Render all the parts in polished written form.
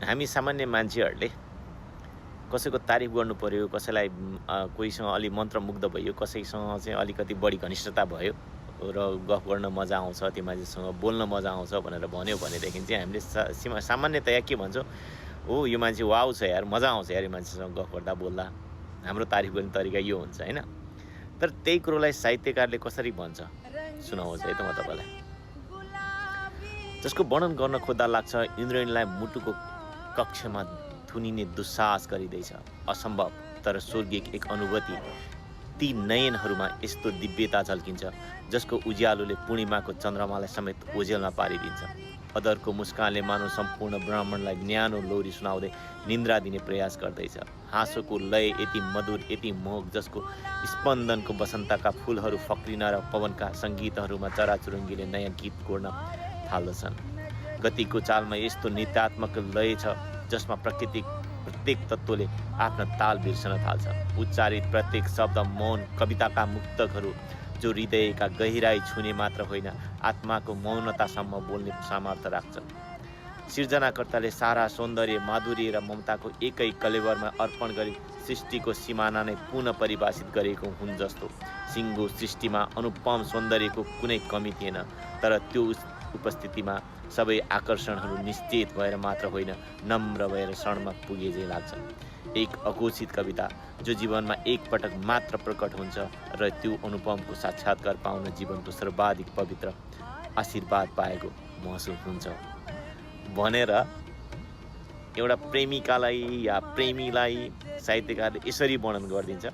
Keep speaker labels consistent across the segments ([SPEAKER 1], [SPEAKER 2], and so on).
[SPEAKER 1] हामी सामान्य मान्छेहरूले कसैको तारिफ गर्नु पर्यो, कसैलाई कोहीसँग अलि मन्त्रमुग्ध भयो, कसैसँग चाहिँ अलिकति बढी घनिष्ठता भयो र गफ गर्न मजा आउँछ, त्यो मान्छेसँग बोल्न मजा आउँछ भनेर भन्यो भनेदेखि चाहिँ हामीले सामान्यतया के भन्छौँ, हो यो मान्छे वाउ छ यार, मजा आउँछ यार यो मान्छेसँग गफ गर्दा बोल्दा, हाम्रो तारिफ गर्ने तरिका यो हुन्छ होइन। तर त्यही कुरोलाई साहित्यकारले कसरी भन्छ सुनाउँछ है त म तपाईँलाई। जसको वर्णन गर्न खोज्दा लाग्छ इन्द्रेणीलाई मुटुको कक्षमा थुनिने दुस्साहस गरिँदैछ, असम्भव तर स्वर्गीय एक अनुभूति। ती नयनहरूमा यस्तो दिव्यता झल्किन्छ जसको उज्यालोले पूर्णिमाको चन्द्रमालाई समेत ओझेलमा पारिदिन्छ। अदरको मुस्कानले मानव सम्पूर्ण ब्राह्मणलाई न्यानो लोरी सुनाउँदै निन्द्रा दिने प्रयास गर्दैछ। हाँसोको लय यति मधुर, यति मोहक, जसको स्पन्दनको वसन्तका फुलहरू फक्रिन र पवनका सङ्गीतहरूमा चराचुरुङ्गीले नयाँ गीत कोर्न थाल्दछन्। गतिको चालमा यस्तो नृत्यात्मक लय छ जसमा प्रत्येक तत्त्वले आफ्ना ताल बिर्सन थाल्छ। उच्चारित प्रत्येक शब्द मौन कविताका मुक्तकहरू जो हृदयका गहिराई छुने मात्र होइन, आत्माको मौनतासम्म बोल्ने सामर्थ्य राख्छन्। सिर्जनाकर्ताले सारा सौन्दर्य, माधुर्य र ममताको एकै कलेवरमा अर्पण गरी सृष्टिको सिमाना नै पुनः परिभाषित गरेको हुन् जस्तो। सिङ्गो सृष्टिमा अनुपम सौन्दर्यको कुनै कमी थिएन, तर त्यो उपस्थितिमा सबै आकर्षणहरू निश्चित भएर मात्र होइन, नम्र भएर क्षणमा पुगे जै लाग्छ। एक अघोषित कविता जो जीवनमा एक पटक मात्र प्रकट हुन्छ र त्यो अनुपमको साक्षात्कार पाउन जीवनको सर्वाधिक पवित्र आशीर्वाद पाएको महसुस हुन्छ भनेर एउटा प्रेमिकालाई या प्रेमीलाई साहित्यकारले यसरी वर्णन गरिदिन्छ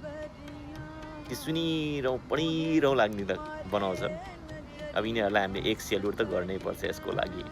[SPEAKER 1] कि सुनिरहँ पढिरहँ लाग्ने त बनाउँछ। अब यिनीहरूलाई हामीले एक सेल्युट त गर्नै पर्छ यसको लागि।